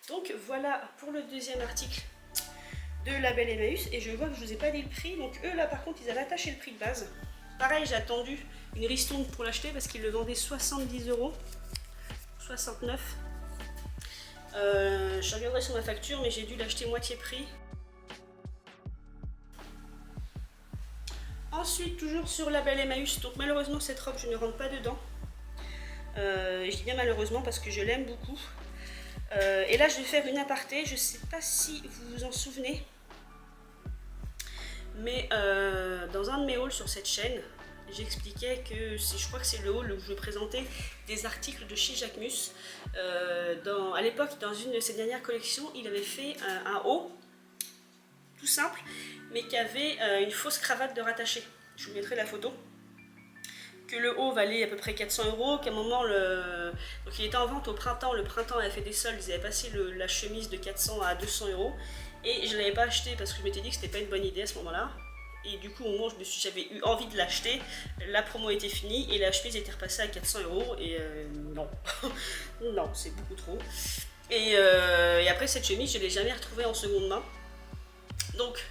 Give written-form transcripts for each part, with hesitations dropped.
Donc voilà pour le deuxième article de Label Emmaüs. Et je vois que je ne vous ai pas dit le prix. Donc eux là par contre ils avaient attaché le prix de base. Pareil, j'ai attendu une ristourne pour l'acheter parce qu'ils le vendaient 70 €, 69. Je regarderai sur ma facture, mais j'ai dû l'acheter moitié prix. Ensuite, toujours sur Label Emmaüs, donc malheureusement cette robe je ne rentre pas dedans. Je dis bien malheureusement parce que je l'aime beaucoup. Et là je vais faire une aparté, je ne sais pas si vous vous en souvenez, mais dans un de mes hauls sur cette chaîne, j'expliquais que je crois que c'est le haul où je présentais des articles de chez Jacquemus. À l'époque, dans une de ses dernières collections, il avait fait un haut tout simple, mais qui avait une fausse cravate de rattaché. Je vous mettrai la photo. Que le haut valait à peu près 400 €, qu'à un moment, donc il était en vente au printemps, le printemps avait fait des soldes, ils avaient passé la chemise de 400 à 200 €, et je ne l'avais pas acheté parce que je m'étais dit que c'était pas une bonne idée à ce moment-là. Et du coup, au moment où j'avais eu envie de l'acheter, la promo était finie et la chemise était repassée à 400 €, et non, non, c'est beaucoup trop. Et après cette chemise, je ne l'ai jamais retrouvée en seconde main. Donc,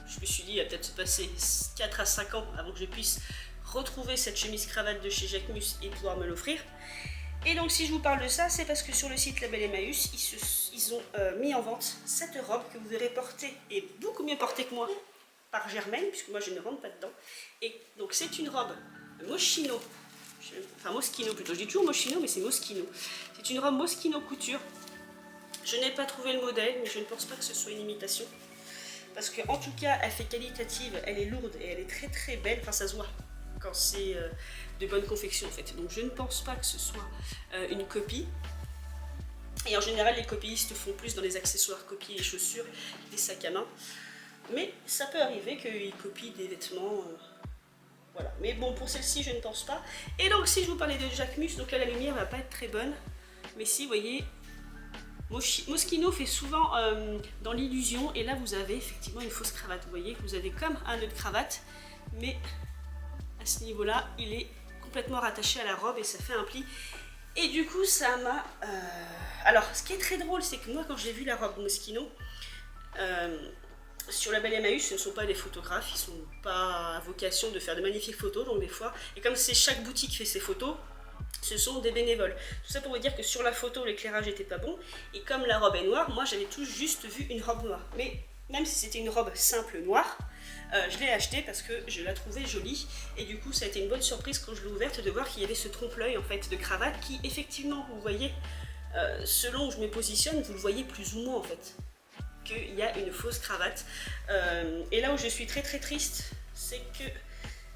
je me suis dit, il va peut-être se passer 4 à 5 ans avant que je puisse retrouver cette chemise cravate de chez Jacquemus et pouvoir me l'offrir. Et donc si je vous parle de ça, c'est parce que sur le site Label Emmaüs, ils ont mis en vente cette robe que vous verrez portée, et beaucoup mieux portée que moi, par Germaine, puisque moi je ne rentre pas dedans. Et donc c'est une robe Moschino, enfin Moschino plutôt, je dis toujours Moschino mais c'est Moschino. C'est une robe Moschino couture. Je n'ai pas trouvé le modèle, mais je ne pense pas que ce soit une imitation. Parce qu'en tout cas, elle fait qualitative, elle est lourde et elle est très très belle, enfin ça se voit quand c'est de bonne confection en fait. Donc je ne pense pas que ce soit une copie. Et en général, les copyistes font plus dans les accessoires, copient les chaussures, les sacs à main. Mais ça peut arriver qu'ils copient des vêtements, voilà. Mais bon, pour celle-ci, je ne pense pas. Et donc si je vous parlais de Jacquemus, donc là la lumière va pas être très bonne. Mais si, vous voyez, Moschino fait souvent dans l'illusion, et là vous avez effectivement une fausse cravate. Vous voyez que vous avez comme un nœud de cravate, mais à ce niveau-là, il est complètement rattaché à la robe et ça fait un pli. Et du coup, ça m'a... Alors, ce qui est très drôle, c'est que moi, quand j'ai vu la robe Moschino, sur Label Emmaüs, ce ne sont pas des photographes, ils n'ont pas à vocation de faire de magnifiques photos, donc des fois, et comme c'est chaque boutique fait ses photos, ce sont des bénévoles. Tout ça pour vous dire que sur la photo, l'éclairage n'était pas bon, et comme la robe est noire, moi j'avais tout juste vu une robe noire. Mais même si c'était une robe simple noire, je l'ai achetée parce que je la trouvais jolie, et du coup ça a été une bonne surprise quand je l'ai ouverte de voir qu'il y avait ce trompe-l'œil en fait de cravate qui effectivement, vous voyez, selon où je me positionne, vous le voyez plus ou moins en fait, qu'il y a une fausse cravate. Et là où je suis très très triste, c'est que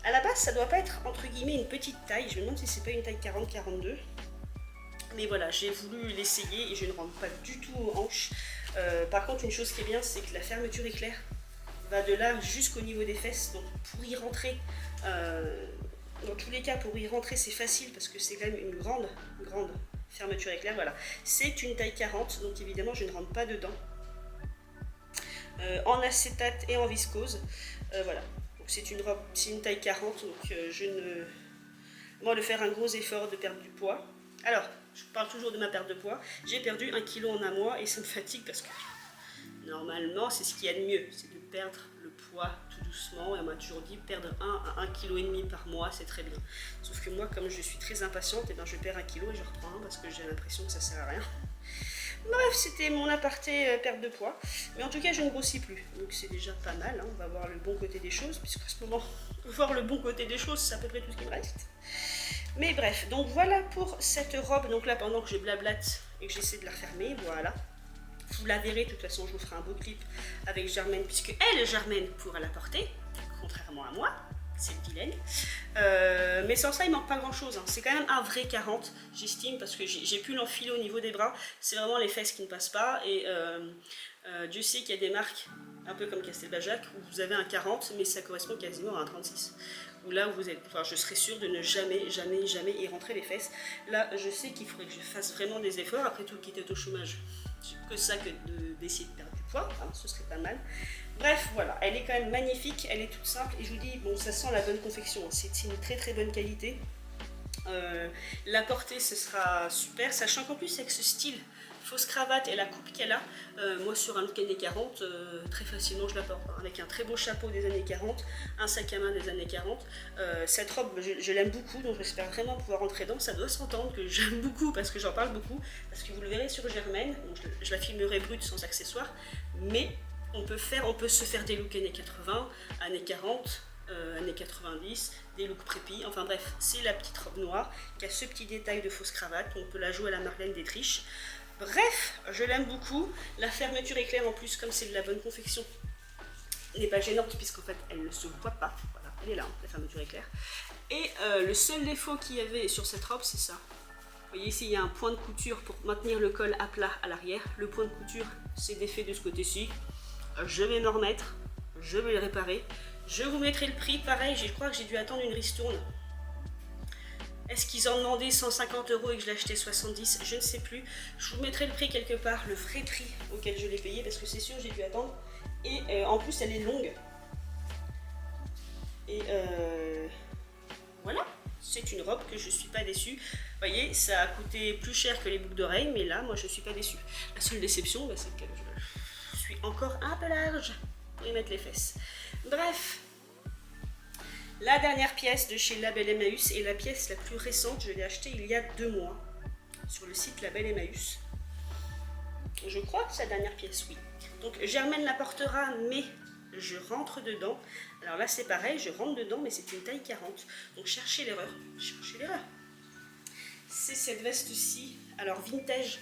à la base ça doit pas être entre guillemets une petite taille, je me demande si c'est pas une taille 40-42. Mais voilà, j'ai voulu l'essayer et je ne rentre pas du tout aux hanches. Par contre, une chose qui est bien, c'est que la fermeture éclair va de là jusqu'au niveau des fesses. Donc pour y rentrer, dans tous les cas, pour y rentrer, c'est facile parce que c'est quand même une grande fermeture éclair. Voilà, c'est une taille 40, donc évidemment, je ne rentre pas dedans. En acétate et en viscose. Voilà, donc c'est une robe, c'est une taille 40, donc moi, de faire un gros effort de perdre du poids. Alors, je parle toujours de ma perte de poids. J'ai perdu 1 kg en un mois et ça me fatigue parce que normalement, c'est ce qu'il y a de mieux, c'est de perdre le poids tout doucement. Et on m'a toujours dit perdre 1 à 1,5 kg par mois, c'est très bien. Sauf que moi, comme je suis très impatiente, et ben je perds 1 kg et je reprends 1 parce que j'ai l'impression que ça sert à rien. Bref, c'était mon aparté perte de poids. Mais en tout cas, je ne grossis plus. Donc c'est déjà pas mal. Hein. On va voir le bon côté des choses, puisqu'à ce moment, voir le bon côté des choses, c'est à peu près tout ce qui me reste. Mais bref, donc voilà pour cette robe. Donc là, pendant que je blablate et que j'essaie de la refermer, voilà. Vous la verrez, de toute façon, je vous ferai un beau clip avec Germaine, puisque elle, Germaine, pourra la porter, contrairement à moi. C'est vilaine. Mais sans ça, il manque pas grand chose. Hein. C'est quand même un vrai 40, j'estime, parce que j'ai pu l'enfiler au niveau des bras. C'est vraiment les fesses qui ne passent pas. Et Dieu sait qu'il y a des marques, un peu comme Castelbajac, où vous avez un 40, mais ça correspond quasiment à un 36. Où là, où vous êtes, enfin, je serais sûre de ne jamais y rentrer les fesses. Là, je sais qu'il faudrait que je fasse vraiment des efforts. Après tout, quitter au chômage, j'ai que ça que d'essayer de perdre du poids. Hein, ce serait pas mal. Bref, voilà, elle est quand même magnifique, elle est toute simple et je vous dis, bon, ça sent la bonne confection, c'est une très très bonne qualité. La portée, ce sera super, sachant qu'en plus avec ce style fausse cravate et la coupe qu'elle a, moi sur un look années 40, très facilement je la porte, hein, avec un très beau chapeau des années 40, un sac à main des années 40. Cette robe, je l'aime beaucoup, donc j'espère vraiment pouvoir rentrer dedans. Ça doit s'entendre que j'aime beaucoup parce que j'en parle beaucoup, parce que vous le verrez sur Germaine, donc je la filmerai brute sans accessoires, mais on peut se faire des looks années 80, années 40, années 90, des looks prépi, enfin bref, c'est la petite robe noire qui a ce petit détail de fausse cravate, on peut la jouer à la Marlène Dietrich. Bref, je l'aime beaucoup, la fermeture éclair en plus, comme c'est de la bonne confection, n'est pas gênante puisqu'en fait elle ne se voit pas, voilà, elle est là, la fermeture éclair. Et le seul défaut qu'il y avait sur cette robe, c'est ça. Vous voyez ici, il y a un point de couture pour maintenir le col à plat à l'arrière. Le point de couture, c'est défait de ce côté-ci. Je vais me remettre, je vais le réparer. Je vous mettrai le prix, pareil, je crois que j'ai dû attendre une ristourne. Est-ce qu'ils en demandaient 150 € et que je l'ai acheté 70? Je ne sais plus. Je vous mettrai le prix quelque part, le vrai prix auquel je l'ai payé, parce que c'est sûr, j'ai dû attendre. Et en plus, elle est longue. Et voilà, c'est une robe que je ne suis pas déçue. Vous voyez, ça a coûté plus cher que les boucles d'oreilles, mais là, moi, je ne suis pas déçue. La seule déception, bah, c'est que je suis encore un peu large pour y mettre les fesses. Bref, la dernière pièce de chez Label Emmaüs est la pièce la plus récente. Je l'ai achetée il y a 2 mois sur le site Label Emmaüs. Je crois que c'est la dernière pièce, oui. Donc Germaine la portera, mais je rentre dedans. Alors là, c'est pareil, je rentre dedans, mais c'est une taille 40. Donc cherchez l'erreur. Cherchez l'erreur. C'est cette veste-ci, alors vintage,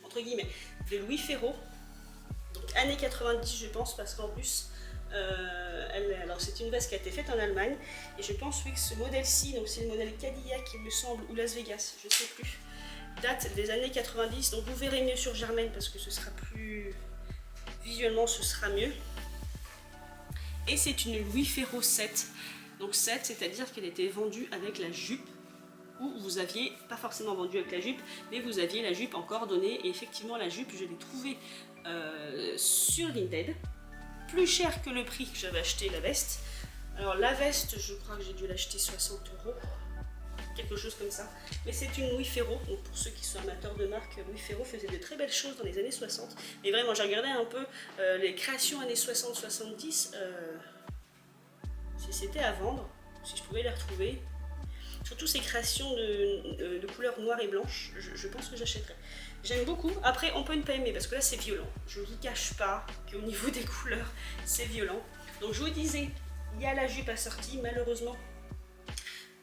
entre guillemets, de Louis Ferraud. Donc années 90, je pense, parce qu'en plus, alors c'est une veste qui a été faite en Allemagne. Et je pense, oui, que ce modèle-ci, donc c'est le modèle Cadillac, il me semble, ou Las Vegas, je ne sais plus, date des années 90. Donc vous verrez mieux sur Germaine, parce que ce sera plus... Visuellement, ce sera mieux. Et c'est une Louis Ferraud 7. Donc 7, c'est-à-dire qu'elle était vendue avec la jupe, ou vous aviez, pas forcément vendu avec la jupe, mais vous aviez la jupe en coordonnée. Et effectivement, la jupe, je l'ai trouvée sur Vinted, plus cher que le prix que j'avais acheté la veste. Alors la veste, je crois que j'ai dû l'acheter 60 €, quelque chose comme ça. Mais c'est une Louis Ferraud, donc pour ceux qui sont amateurs de marque, Louis Ferraud faisait de très belles choses dans les années 60. Mais vraiment, j'ai regardé un peu les créations années 60-70, si c'était à vendre, si je pouvais les retrouver. Surtout ces créations de couleurs noire et blanche, je pense que j'achèterais. J'aime beaucoup. Après, on peut ne pas aimer parce que là, c'est violent. Je ne vous cache pas qu'au niveau des couleurs, c'est violent. Donc, je vous disais, il y a la jupe assortie, malheureusement.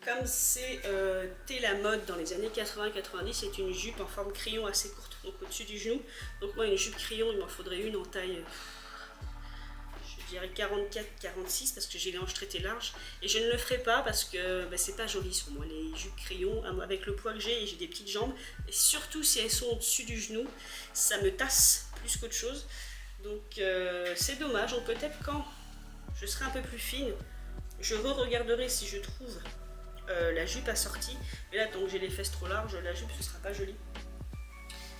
Comme c'était la mode dans les années 80-90, c'est une jupe en forme crayon assez courte, donc au-dessus du genou. Donc moi, une jupe crayon, il m'en faudrait une en taille, je dirais 44-46, parce que j'ai les hanches traitées larges. Et je ne le ferai pas parce que c'est pas joli sur moi, les jupes crayon, avec le poids que j'ai, et j'ai des petites jambes. Et surtout si elles sont au-dessus du genou, ça me tasse plus qu'autre chose. Donc c'est dommage. Donc peut-être quand je serai un peu plus fine, je re-regarderai si je trouve la jupe assortie. Mais là, tant que j'ai les fesses trop larges, la jupe, ce sera pas joli.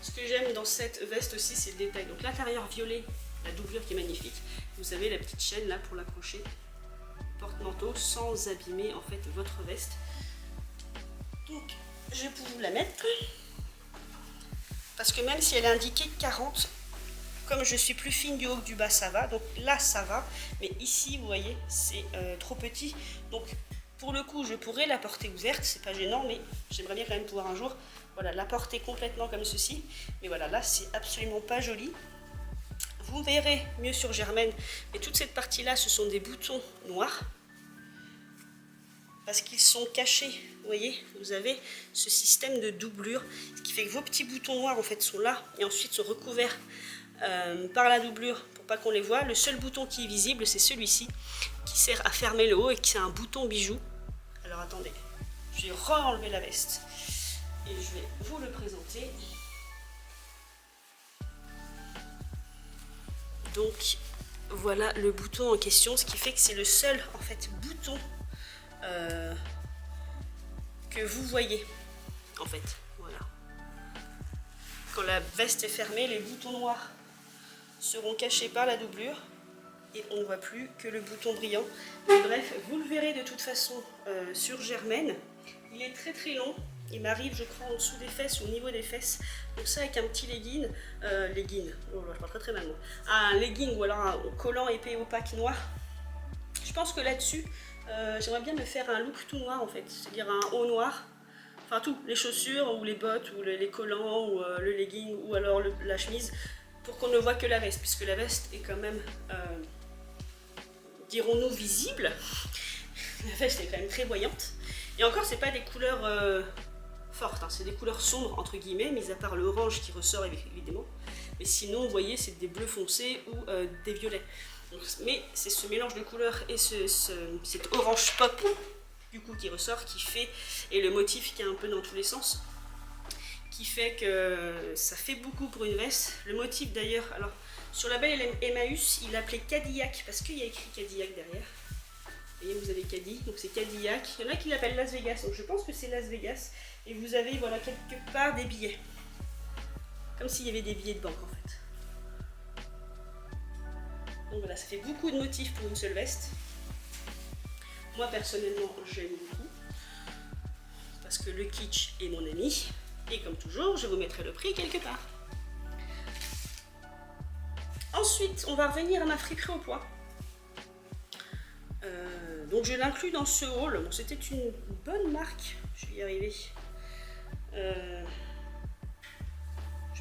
Ce que j'aime dans cette veste aussi, c'est le détail. Donc l'intérieur violet, la doublure qui est magnifique. Vous avez la petite chaîne là pour l'accrocher. Porte-manteau sans abîmer en fait votre veste. Donc je vais vous la mettre. Parce que même si elle est indiquée 40, comme je suis plus fine du haut que du bas, ça va. Donc là, ça va. Mais ici, vous voyez, c'est trop petit. Donc pour le coup, je pourrais la porter ouverte. C'est pas gênant, mais j'aimerais bien quand même pouvoir un jour, voilà, la porter complètement comme ceci. Mais voilà, là, c'est absolument pas joli. Vous verrez mieux sur Germaine. Et toute cette partie-là, ce sont des boutons noirs. Parce qu'ils sont cachés. Vous voyez, vous avez ce système de doublure. Ce qui fait que vos petits boutons noirs, en fait, sont là. Et ensuite, sont recouverts par la doublure pour pas qu'on les voit. Le seul bouton qui est visible, c'est celui-ci, qui sert à fermer le haut et qui est un bouton bijou. Alors, attendez. Je vais re-enlever la veste. Et je vais vous le présenter. Donc voilà le bouton en question, ce qui fait que c'est le seul en fait bouton que vous voyez en fait. Voilà. Quand la veste est fermée, les boutons noirs seront cachés par la doublure et on ne voit plus que le bouton brillant. Mais bref, vous le verrez de toute façon sur Germaine. Il est très très long. Il m'arrive, je crois, en dessous des fesses ou au niveau des fesses. Donc ça avec un petit legging, oh là, je parle très mal moi. Un legging ou alors un collant épais opaque noir. Je pense que là-dessus, j'aimerais bien me faire un look tout noir en fait. C'est-à-dire un haut noir. Enfin tout, les chaussures ou les bottes ou les collants ou le legging ou alors la chemise. Pour qu'on ne voit que la veste. Puisque la veste est quand même, dirons-nous, visible. La veste est quand même très voyante. Et encore, c'est pas des couleurs fortes, hein, c'est des couleurs sombres, entre guillemets, mis à part l'orange qui ressort évidemment. Mais sinon, vous voyez, c'est des bleus foncés ou des violets. Donc, mais c'est ce mélange de couleurs et cet orange pop, du coup, qui ressort, qui fait, et le motif qui est un peu dans tous les sens, qui fait que ça fait beaucoup pour une veste. Le motif d'ailleurs, alors, sur la belle Emmaüs, il l'appelait Cadillac, parce qu'il y a écrit Cadillac derrière. Vous voyez, vous avez Caddy, donc c'est Cadillac. Il y en a qui l'appellent Las Vegas, donc je pense que c'est Las Vegas. Et vous avez, voilà, quelque part des billets. Comme s'il y avait des billets de banque, en fait. Donc voilà, ça fait beaucoup de motifs pour une seule veste. Moi, personnellement, j'aime beaucoup. Parce que le kitsch est mon ami. Et comme toujours, je vous mettrai le prix quelque part. Ensuite, on va revenir à ma friperie au poids. Donc je l'inclus dans ce haul. Bon, c'était une bonne marque, je vais y arriver. Je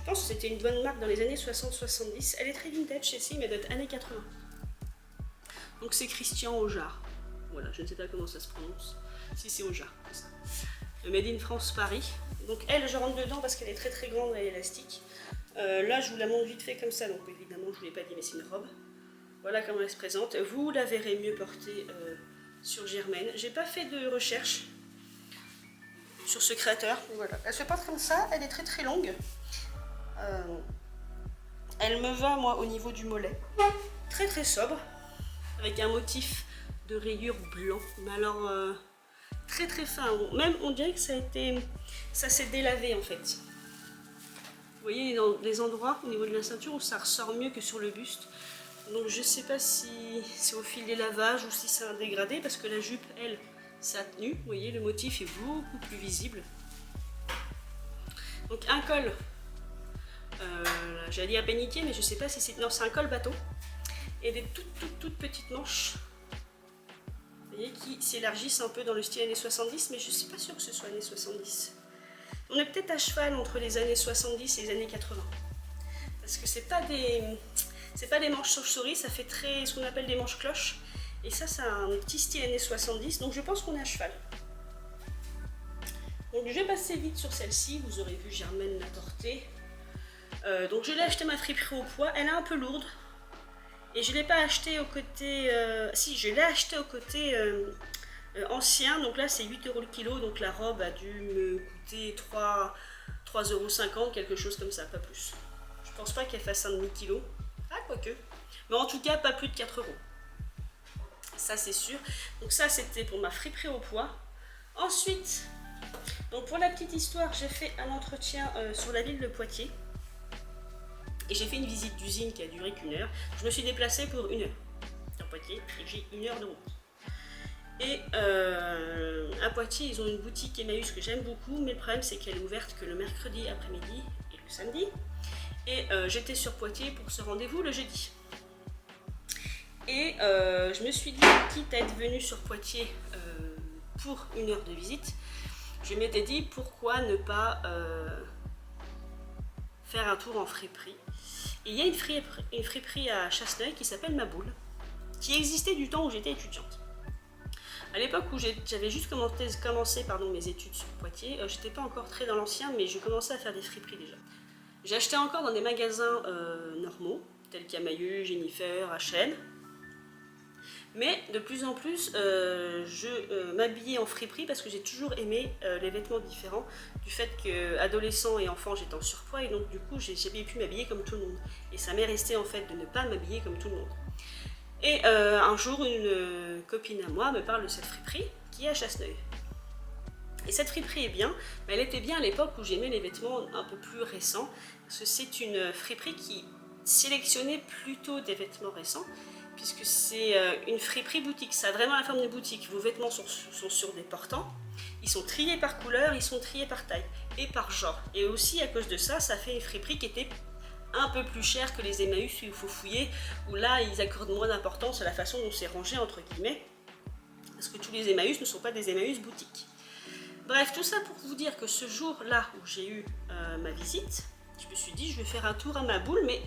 pense que c'était une bonne marque dans les années 60-70. Elle est très vintage celle-ci, mais elle date années 80. Donc c'est Christian Aujar. Voilà, je ne sais pas comment ça se prononce. Si c'est Aujar, c'est ça. Le Made in France Paris. Donc elle, je rentre dedans parce qu'elle est très très grande et élastique. Là, je vous la montre vite fait comme ça. Donc évidemment, je ne vous l'ai pas dit, mais c'est une robe. Voilà comment elle se présente. Vous la verrez mieux portée sur Germaine. J'ai pas fait de recherche sur ce créateur. Voilà. Elle se porte comme ça. Elle est très très longue. Elle me va, moi, au niveau du mollet. Très très sobre. Avec un motif de rayures blanc. Mais alors, très très fin. Même, on dirait que ça s'est délavé en fait. Vous voyez, dans des endroits au niveau de la ceinture où ça ressort mieux que sur le buste. Donc je sais pas si c'est au fil des lavages ou si c'est un dégradé parce que la jupe, elle, ça a tenu. Vous voyez, le motif est beaucoup plus visible. Donc un col, j'allais dire péniqué, mais je sais pas si c'est... Non, c'est un col bateau. Et des toutes petites manches, vous voyez, qui s'élargissent un peu dans le style années 70, mais je suis pas sûre que ce soit années 70. On est peut-être à cheval entre les années 70 et les années 80. Parce que c'est pas des manches chauve-souris, ça fait très ce qu'on appelle des manches cloches. Et ça, c'est un petit style années 70, donc je pense qu'on est à cheval. Donc je vais passer vite sur celle-ci, vous aurez vu Germaine la porter. Donc je l'ai acheté ma friperie au poids, elle est un peu lourde. Et je ne l'ai pas acheté au côté... si, je l'ai acheté au côté ancien, donc là c'est 8 € le kilo, donc la robe a dû me coûter 3,50 €, quelque chose comme ça, pas plus. Je pense pas qu'elle fasse un demi-kilo. Ah, quoique. Mais en tout cas, pas plus de 4 €. Ça, c'est sûr. Donc ça, c'était pour ma friperie au poids. Ensuite, donc pour la petite histoire, j'ai fait un entretien sur la ville de Poitiers. Et j'ai fait une visite d'usine qui a duré qu'1 heure. Je me suis déplacée pour 1 heure sur Poitiers et j'ai 1 heure de route. Et à Poitiers, ils ont une boutique Emmaüs que j'aime beaucoup, mais le problème c'est qu'elle est ouverte que le mercredi après-midi et le samedi. Et j'étais sur Poitiers pour ce rendez-vous le jeudi. Et je me suis dit, quitte à être venue sur Poitiers pour 1 heure de visite, je m'étais dit pourquoi ne pas faire un tour en friperie. Et il y a une friperie à Chasseneuil qui s'appelle Ma Boule, qui existait du temps où j'étais étudiante. À l'époque où j'avais juste commencé mes études sur Poitiers, j'étais pas encore très dans l'ancien, mais je commençais à faire des friperies déjà. J'achetais encore dans des magasins normaux, tels qu'Amaïeu, Jennifer, H&M. Mais de plus en plus, je m'habillais en friperie parce que j'ai toujours aimé les vêtements différents. Du fait qu'adolescent et enfant, j'étais en surpoids et donc du coup, j'ai jamais pu m'habiller comme tout le monde. Et ça m'est resté en fait de ne pas m'habiller comme tout le monde. Et un jour, une copine à moi me parle de cette friperie qui est à Chasseneuil. Et cette friperie est bien, mais elle était bien à l'époque où j'aimais les vêtements un peu plus récents. Parce que c'est une friperie qui sélectionnait plutôt des vêtements récents, puisque c'est une friperie boutique. Ça a vraiment la forme d'une boutique. Vos vêtements sont sur des portants, Ils sont triés par couleur, ils sont triés par taille et par genre. Et aussi à cause de ça, ça fait une friperie qui était un peu plus chère que les Emmaüs où il faut fouiller, où là ils accordent moins d'importance à la façon dont c'est rangé entre guillemets, parce que tous les Emmaüs ne sont pas des Emmaüs boutiques. Bref, tout ça pour vous dire que ce jour-là où j'ai eu ma visite, je me suis dit je vais faire un tour à ma boule, mais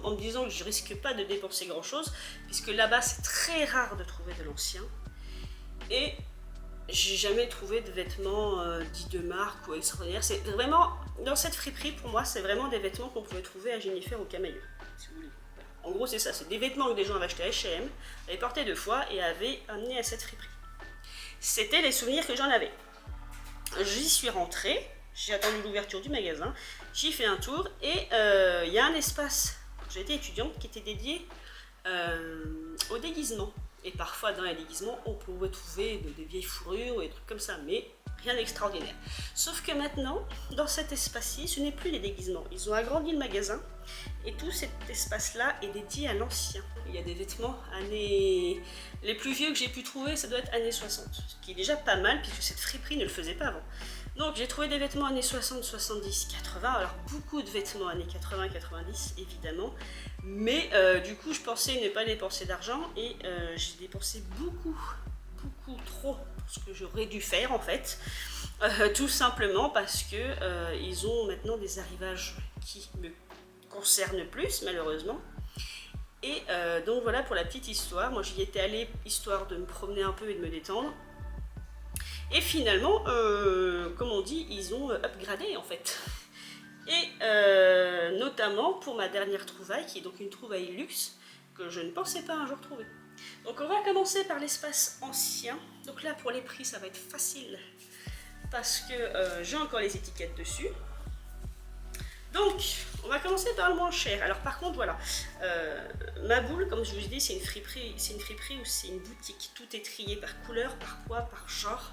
en me disant que je risque pas de dépenser grand chose, puisque là-bas c'est très rare de trouver de l'ancien. Et j'ai jamais trouvé de vêtements dits de marque ou extraordinaires. C'est vraiment, dans cette friperie, pour moi, c'est vraiment des vêtements qu'on pouvait trouver à Jennifer ou Camailleux, si vous voulez. En gros, c'est ça, c'est des vêtements que des gens avaient achetés à H&M, avaient porté 2 fois et avaient amené à cette friperie. C'était les souvenirs que j'en avais. J'y suis rentrée, j'ai attendu l'ouverture du magasin, j'y fais un tour et il y a un espace, quand j'étais étudiante, qui était dédié au déguisement. Et parfois dans les déguisements, on pouvait trouver des vieilles fourrures ou des trucs comme ça, mais rien d'extraordinaire. Sauf que maintenant, dans cet espace-ci, ce n'est plus les déguisements. Ils ont agrandi le magasin et tout cet espace-là est dédié à l'ancien. Il y a des vêtements années... Les plus vieux que j'ai pu trouver, ça doit être années 60, ce qui est déjà pas mal puisque cette friperie ne le faisait pas avant. Donc j'ai trouvé des vêtements années 60, 70, 80, alors beaucoup de vêtements années 80, 90 évidemment, mais du coup je pensais ne pas dépenser d'argent et j'ai dépensé beaucoup trop pour ce que j'aurais dû faire en fait, tout simplement parce que ils ont maintenant des arrivages qui me concernent plus malheureusement. Et donc voilà pour la petite histoire, moi j'y étais allée histoire de me promener un peu et de me détendre. Et finalement, comme on dit, ils ont upgradé en fait. Et notamment pour ma dernière trouvaille, qui est donc une trouvaille luxe, que je ne pensais pas un jour trouver. Donc on va commencer par l'espace ancien. Donc là pour les prix ça va être facile, parce que j'ai encore les étiquettes dessus. Donc on va commencer par le moins cher. Alors par contre voilà, ma boule, comme je vous ai dit, c'est une friperie où c'est une boutique. Tout est trié par couleur, par poids, par genre.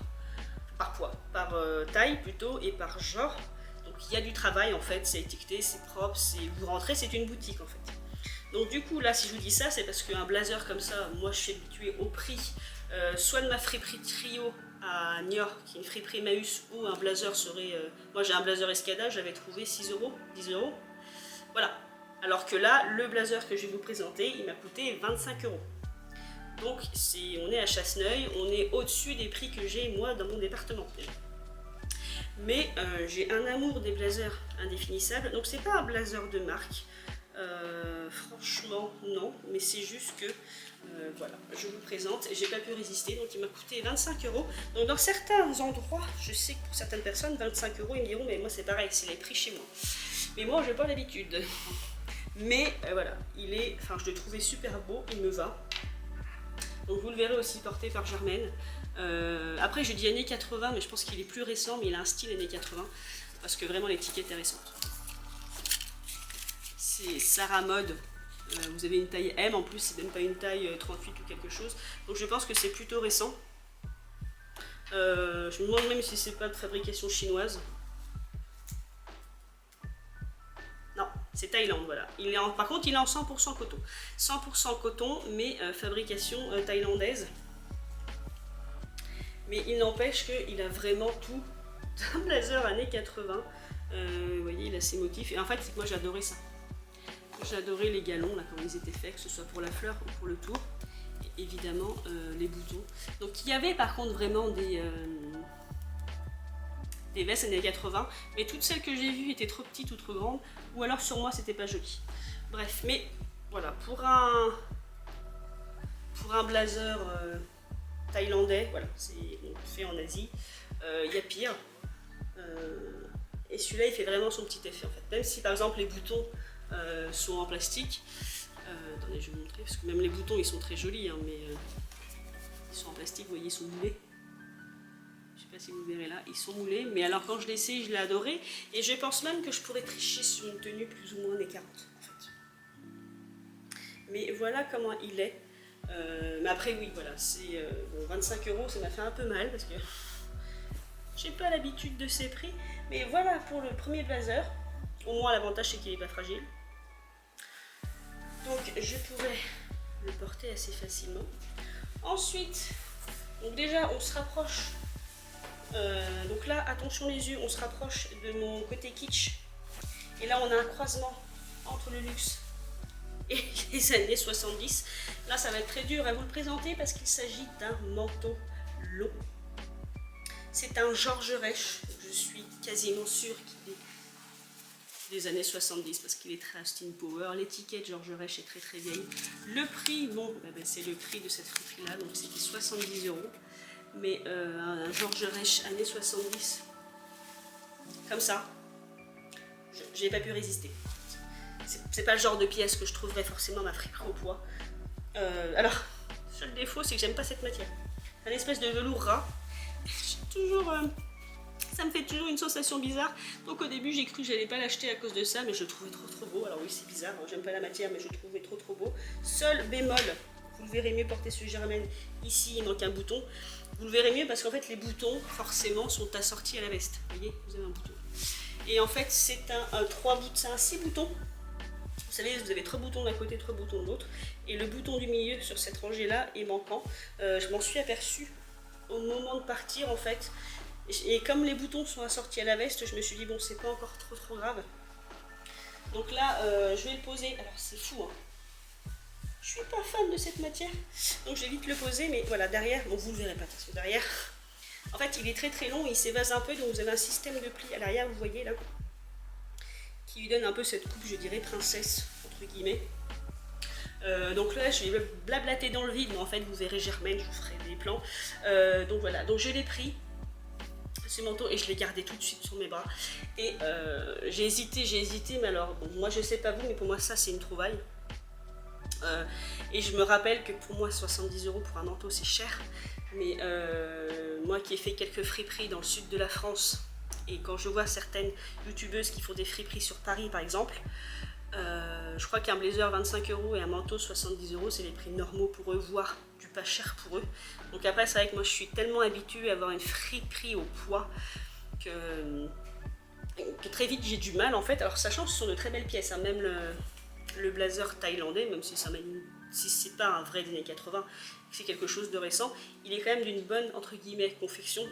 Par taille plutôt et par genre. Donc il y a du travail en fait, c'est étiqueté, c'est propre, vous rentrez, c'est une boutique en fait. Donc du coup là si je vous dis ça, c'est parce qu'un blazer comme ça, moi je suis habituée au prix soit de ma friperie Trio à Niort, qui est une friperie Emmaüs, où un blazer serait... moi j'ai un blazer Escada, j'avais trouvé 6 €, 10 €. Voilà. Alors que là, le blazer que je vais vous présenter, il m'a coûté 25 €. Donc on est à Chasseneuil, on est au-dessus des prix que j'ai moi dans mon département. Mais j'ai un amour des blazers indéfinissable, donc c'est pas un blazer de marque, franchement non, mais c'est juste que voilà, je vous présente, j'ai pas pu résister, donc il m'a coûté 25 €. Donc dans certains endroits, je sais que pour certaines personnes, 25 € ils me diront mais moi c'est pareil, c'est les prix chez moi. Mais moi j'ai pas l'habitude. Mais voilà, je le trouvais super beau, il me va. Donc vous le verrez aussi porté par Germaine. Après je dis années 80, mais je pense qu'il est plus récent, mais il a un style années 80, parce que vraiment l'étiquette est récente. C'est Sarah Mode, vous avez une taille M, en plus c'est même pas une taille 38 ou quelque chose, donc je pense que c'est plutôt récent. Je me demande même si c'est pas de fabrication chinoise. Non, c'est Thaïlande, voilà. Par contre, il est en 100% coton. 100% coton, mais fabrication thaïlandaise. Mais il n'empêche qu'il a vraiment tout d'un blazer années 80. Vous voyez, il a ses motifs. Et en fait, moi j'adorais ça. J'adorais les galons, là, comment ils étaient faits, que ce soit pour la fleur ou pour le tour. Et évidemment, les boutons. Donc il y avait par contre vraiment des vestes années 80, mais toutes celles que j'ai vues étaient trop petites ou trop grandes, ou alors sur moi c'était pas joli. Bref, mais voilà, pour un blazer thaïlandais, voilà, c'est fait en Asie, il y a pire. Et celui-là il fait vraiment son petit effet en fait. Même si par exemple les boutons sont en plastique, attendez je vais vous montrer, parce que même les boutons ils sont très jolis, hein, mais ils sont en plastique, vous voyez, ils sont moulés. Je sais pas si vous verrez là, ils sont moulés, mais alors quand je l'ai essayé, je l'ai adoré, et je pense même que je pourrais tricher sur une tenue plus ou moins des 40 en fait. Mais voilà comment il est. Mais après oui, voilà, c'est bon, 25 €, ça m'a fait un peu mal parce que j'ai pas l'habitude de ces prix, mais voilà pour le premier blazer. Au moins l'avantage c'est qu'il est pas fragile. Donc je pourrais le porter assez facilement. Ensuite, donc déjà on se rapproche Donc là, attention les yeux, on se rapproche de mon côté kitsch. Et là, on a un croisement entre le luxe et les années 70. Là, ça va être très dur à vous le présenter parce qu'il s'agit d'un manteau long. C'est un Georges Reich. Je suis quasiment sûre qu'il est des années 70 parce qu'il est très Austin Power. L'étiquette Georges Reich est très très vieille. Le prix, bon, c'est le prix de cette friperie là, donc c'était 70 €. Mais un Georges Reich années 70, comme ça, j'ai pas pu résister. C'est pas le genre de pièce que je trouverais forcément ma friperie au poids. Alors, le seul défaut, c'est que j'aime pas cette matière. Un espèce de velours ras. Ça me fait toujours une sensation bizarre. Donc au début, j'ai cru que j'allais pas l'acheter à cause de ça, mais je le trouvais trop beau. Alors oui, c'est bizarre, j'aime pas la matière, mais je le trouvais trop beau. Seul bémol, vous le verrez mieux porté sur Germaine. Ici, il manque un bouton. Vous le verrez mieux parce qu'en fait, les boutons, forcément, sont assortis à la veste. Vous voyez, vous avez un bouton. Et en fait, c'est un 6 boutons. Vous savez, vous avez 3 boutons d'un côté, 3 boutons de l'autre. Et le bouton du milieu sur cette rangée-là est manquant. Je m'en suis aperçue au moment de partir, en fait. Et comme les boutons sont assortis à la veste, je me suis dit, bon, c'est pas encore trop grave. Donc là, je vais le poser. Alors, c'est fou, hein. Je suis pas fan de cette matière. Donc, je vais vite le poser. Mais voilà, derrière, bon, vous ne le verrez pas, parce que derrière, en fait, il est très long. Il s'évase un peu. Donc, vous avez un système de pli à l'arrière, vous voyez, là, qui lui donne un peu cette coupe, je dirais, princesse, entre guillemets. Donc là, je vais blablater dans le vide. Mais en fait, vous verrez Germaine, je vous ferai des plans. Donc voilà, donc je l'ai pris. Ce manteau et je l'ai gardé tout de suite sur mes bras et j'ai hésité mais alors bon, moi je sais pas vous mais pour moi ça c'est une trouvaille et je me rappelle que pour moi 70 € pour un manteau c'est cher mais moi qui ai fait quelques friperies dans le sud de la France et quand je vois certaines youtubeuses qui font des friperies sur Paris par exemple, je crois qu'un blazer 25 € et un manteau 70 € c'est les prix normaux pour eux, voire du pas cher pour eux. Donc après c'est vrai que moi je suis tellement habituée à avoir une friperie au poids que très vite j'ai du mal en fait. Alors sachant que ce sont de très belles pièces, hein. Même le blazer thaïlandais, même si c'est pas un vrai des années 80, c'est quelque chose de récent, il est quand même d'une bonne entre guillemets confection,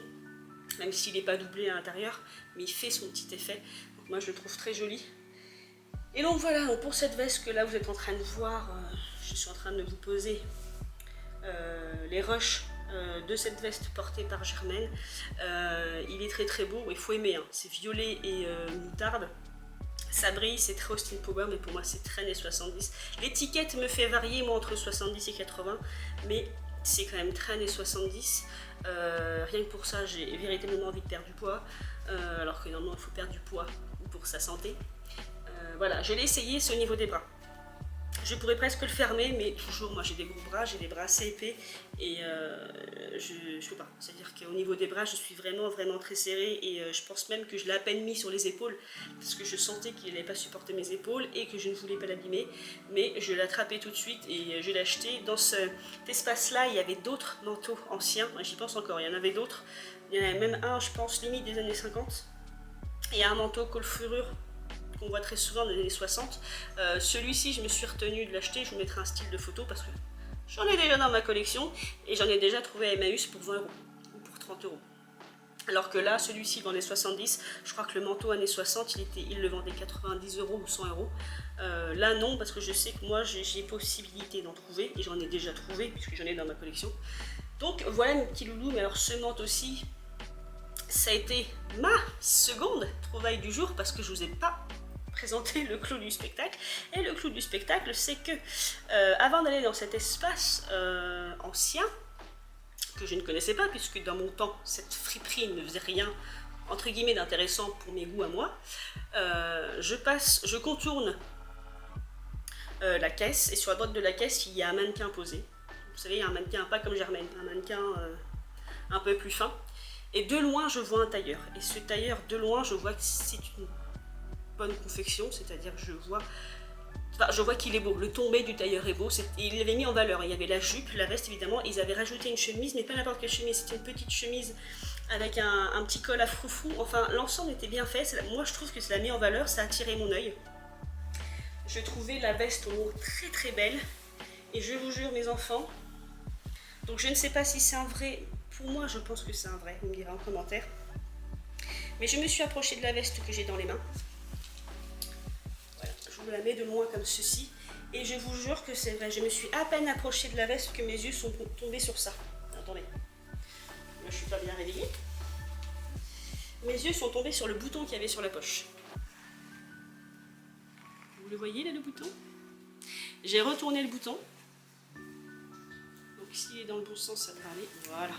même s'il n'est pas doublé à l'intérieur, mais il fait son petit effet. Donc moi je le trouve très joli. Et donc voilà, donc pour cette veste que là vous êtes en train de voir, je suis en train de vous poser les rushs de cette veste portée par Germaine. Il est très beau, il faut aimer, hein. C'est violet et moutarde. Ça brille, c'est très Austin Power, mais pour moi c'est très années 70. L'étiquette me fait varier moi entre 70 et 80, mais c'est quand même très années 70. Rien que pour ça, j'ai véritablement envie de perdre du poids, alors que normalement il faut perdre du poids pour sa santé. Voilà, je l'ai essayé, c'est au niveau des bras. Je pourrais presque le fermer, mais toujours, moi j'ai des gros bras, j'ai des bras assez épais et je peux pas. C'est-à-dire qu'au niveau des bras, je suis vraiment très serrée et je pense même que je l'ai à peine mis sur les épaules parce que je sentais qu'il n'allait pas supporter mes épaules et que je ne voulais pas l'abîmer. Mais je l'ai attrapé tout de suite et je l'ai acheté. Dans cet espace-là, il y avait d'autres manteaux anciens, j'y pense encore, il y en avait d'autres. Il y en avait même un, je pense, limite des années 50. Et un manteau col fourrure qu'on voit très souvent dans les années 60. Celui-ci, je me suis retenue de l'acheter. Je vous mettrai un style de photo parce que j'en ai déjà dans ma collection et j'en ai déjà trouvé à Emmaüs pour 20 € ou pour 30 €. Alors que là, celui-ci vendait 70. Je crois que le manteau années 60, il le vendait 90 € ou 100 €. Là, non, parce que je sais que moi, j'ai possibilité d'en trouver et j'en ai déjà trouvé puisque j'en ai dans ma collection. Donc voilà mes petits loulous. Mais alors, ce manteau-ci, ça a été ma seconde trouvaille du jour parce que je vous ai pas présenter le clou du spectacle. Et le clou du spectacle, c'est que avant d'aller dans cet espace ancien, que je ne connaissais pas, puisque dans mon temps, cette friperie ne faisait rien, entre guillemets, d'intéressant pour mes goûts à moi, je contourne la caisse, et sur la droite de la caisse, il y a un mannequin posé. Vous savez, il y a un mannequin, pas comme Germaine, un mannequin un peu plus fin. Et de loin, je vois un tailleur. Et ce tailleur, de loin, je vois que c'est une bonne confection, c'est-à-dire que je vois qu'il est beau, le tombé du tailleur est beau, il l'avait mis en valeur, il y avait la jupe, la veste évidemment, ils avaient rajouté une chemise, mais pas n'importe quelle chemise, c'était une petite chemise avec un petit col à froufrou, enfin l'ensemble était bien fait, moi je trouve que ça l'a mis en valeur, ça a attiré mon œil. Je trouvais la veste au mot très belle, et je vous jure mes enfants, donc je ne sais pas si c'est un vrai Pour moi, je pense que c'est un vrai, vous me direz en commentaire. Mais je me suis approchée de la veste que j'ai dans les mains. Voilà, je vous la mets de loin comme ceci. Et je vous jure que c'est vrai, je me suis à peine approchée de la veste que mes yeux sont tombés sur ça. Attendez, moi je suis pas bien réveillée. Mes yeux sont tombés sur le bouton qu'il y avait sur la poche. Vous le voyez là, le bouton? J'ai retourné le bouton. Donc s'il est dans le bon sens, ça devrait aller. Voilà.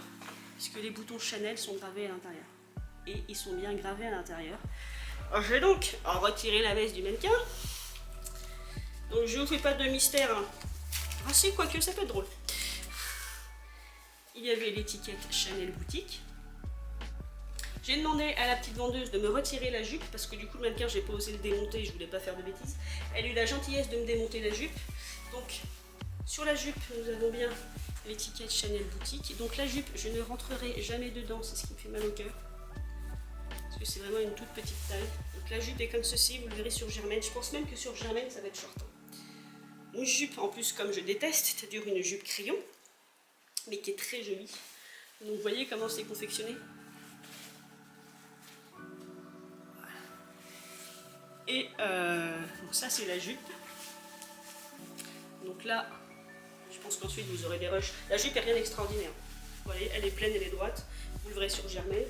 Puisque les boutons Chanel sont gravés à l'intérieur. Et ils sont bien gravés à l'intérieur. Je vais donc en retirer la veste du mannequin. Donc je ne vous fais pas de mystère. Hein. Ah si, quoique ça peut être drôle. Il y avait l'étiquette Chanel boutique. J'ai demandé à la petite vendeuse de me retirer la jupe parce que du coup le mannequin, j'ai pas osé le démonter, je voulais pas faire de bêtises. Elle a eu la gentillesse de me démonter la jupe. Donc sur la jupe, nous avons bien l'étiquette Chanel boutique. Donc la jupe, je ne rentrerai jamais dedans, c'est ce qui me fait mal au cœur. Parce que c'est vraiment une toute petite taille. Donc la jupe est comme ceci, vous le verrez sur Germaine. Je pense même que sur Germaine, ça va être short. Une jupe en plus comme je déteste, c'est-à-dire une jupe crayon, mais qui est très jolie. Donc vous voyez comment c'est confectionné. Et donc ça c'est la jupe. Donc là, je pense qu'ensuite vous aurez des rushs. La jupe est rien d'extraordinaire. Vous voyez, elle est pleine, elle est droite. Vous le verrez sur Germaine.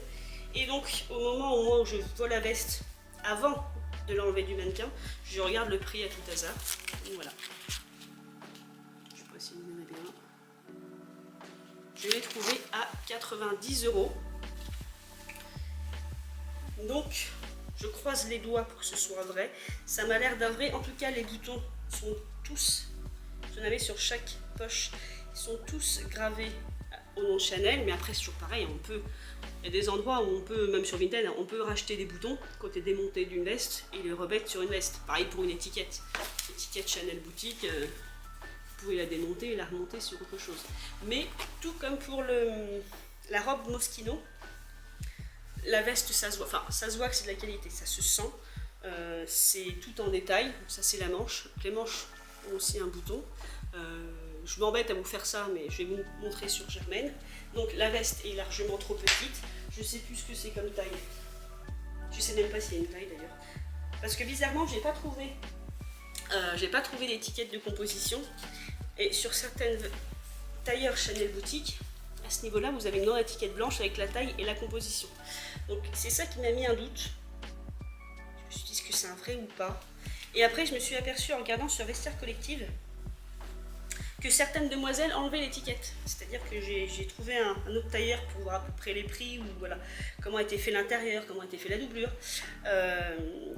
Et donc au moment où je vois la veste, avant de l'enlever du mannequin, je regarde le prix à tout hasard. Donc voilà. Je sais pas si vous verrez bien. Je l'ai trouvé à 90 €. Donc je croise les doigts pour que ce soit vrai. Ça m'a l'air d'un vrai. En tout cas, les boutons sont tous, vous en avez sur chaque poche, ils sont tous gravés au nom de Chanel. Mais après, c'est toujours pareil. Il y a des endroits où on peut, même sur Vinted, on peut racheter des boutons côté démonté d'une veste et les remettre sur une veste. Pareil pour une étiquette. Étiquette Chanel boutique, vous pouvez la démonter et la remonter sur autre chose. Mais tout comme pour la robe Moschino, la veste, ça se voit, enfin ça se voit que c'est de la qualité, ça se sent, c'est tout en détail. Donc ça c'est la manche, les manches ont aussi un bouton. Je m'embête à vous faire ça, mais je vais vous montrer sur Germaine. Donc la veste est largement trop petite, je sais plus ce que c'est comme taille, je sais même pas s'il y a une taille d'ailleurs, parce que bizarrement j'ai pas trouvé d'étiquette de composition, et sur certaines tailleurs Chanel boutique, à ce niveau-là, vous avez une grande étiquette blanche avec la taille et la composition. Donc c'est ça qui m'a mis un doute. Je me suis dit, est-ce que c'est un vrai ou pas? Et après, je me suis aperçue en regardant sur Vestiaire Collective que certaines demoiselles enlevaient l'étiquette. C'est-à-dire que j'ai trouvé un autre tailleur pour voir à peu près les prix, ou voilà, comment était fait l'intérieur, comment était fait la doublure,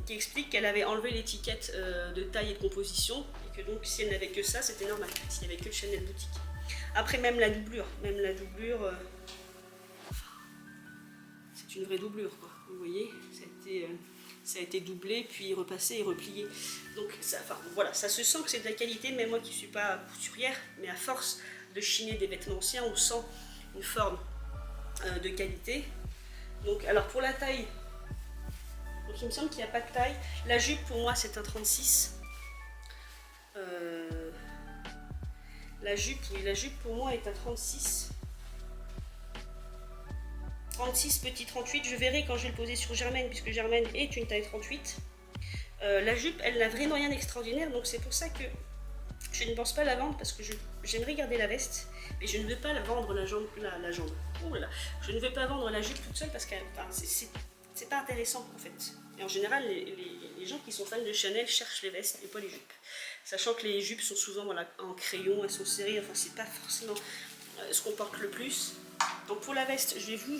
qui explique qu'elle avait enlevé l'étiquette de taille et de composition, et que donc si elle n'avait que ça, c'était normal, s'il n'y avait que le Chanel boutique. Après, même la doublure, c'est une vraie doublure, quoi. Vous voyez, ça a été doublé, puis repassé et replié. Donc, voilà, ça se sent que c'est de la qualité, même moi qui ne suis pas couturière, mais à force de chiner des vêtements anciens, on sent une forme de qualité. Donc, alors pour la taille, donc il me semble qu'il n'y a pas de taille. La jupe, pour moi, c'est un 36. La jupe pour moi est à 36. 36, petit 38. Je verrai quand je vais le poser sur Germaine, puisque Germaine est une taille 38. La jupe, elle n'a vraiment rien d'extraordinaire, donc c'est pour ça que je ne pense pas la vendre, parce que j'aimerais garder la veste, mais je ne veux pas la vendre la jambe. Oh là là. Je ne veux pas vendre la jupe toute seule, parce que c'est pas intéressant en fait. Et en général, les gens qui sont fans de Chanel cherchent les vestes et pas les jupes. Sachant que les jupes sont souvent voilà, en crayon, elles sont serrées, enfin c'est pas forcément ce qu'on porte le plus. Donc pour la veste, je vais vous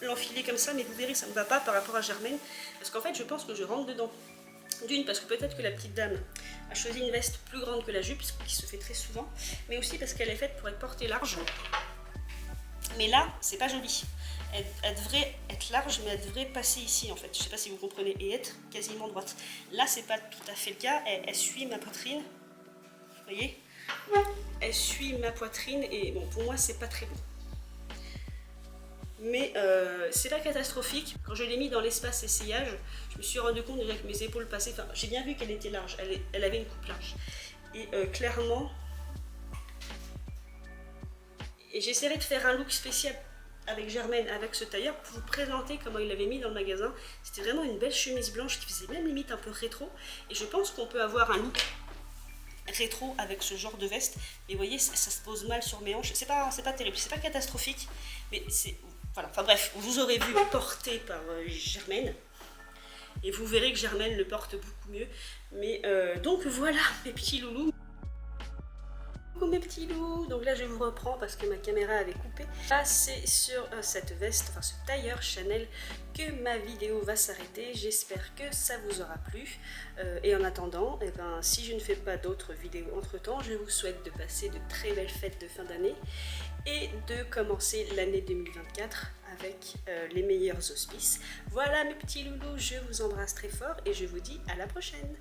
l'enfiler comme ça, mais vous verrez, ça ne me va pas par rapport à Germaine, parce qu'en fait je pense que je rentre dedans. D'une, parce que peut-être que la petite dame a choisi une veste plus grande que la jupe, ce qui se fait très souvent, mais aussi parce qu'elle est faite pour être portée large. Mais là, c'est pas joli. Elle devrait être large, mais elle devrait passer ici en fait. Je sais pas si vous comprenez, et être quasiment droite. Là, c'est pas tout à fait le cas. Elle suit ma poitrine. Vous voyez? Elle suit ma poitrine, et bon, pour moi, c'est pas très beau. Mais c'est pas catastrophique. Quand je l'ai mis dans l'espace essayage, je me suis rendu compte déjà que mes épaules passaient. Enfin, j'ai bien vu qu'elle était large. Elle avait une coupe large. Et clairement, et j'essaierai de faire un look spécial avec Germaine, avec ce tailleur, pour vous présenter comment il l'avait mis dans le magasin. C'était vraiment une belle chemise blanche qui faisait même limite un peu rétro. Et je pense qu'on peut avoir un look rétro avec ce genre de veste. Mais vous voyez, ça se pose mal sur mes hanches. C'est pas terrible, c'est pas catastrophique. Mais c'est... Voilà, enfin bref, vous aurez vu porté par Germaine. Et vous verrez que Germaine le porte beaucoup mieux. Mais donc voilà, mes petits loulous. Mes petits loups, donc là je vous reprends parce que ma caméra avait coupé. Là c'est sur cette veste, enfin ce tailleur Chanel que ma vidéo va s'arrêter. J'espère que ça vous aura plu. Et en attendant, eh ben, si je ne fais pas d'autres vidéos entre temps, je vous souhaite de passer de très belles fêtes de fin d'année et de commencer l'année 2024 avec les meilleurs auspices. Voilà mes petits loulous, je vous embrasse très fort et je vous dis à la prochaine.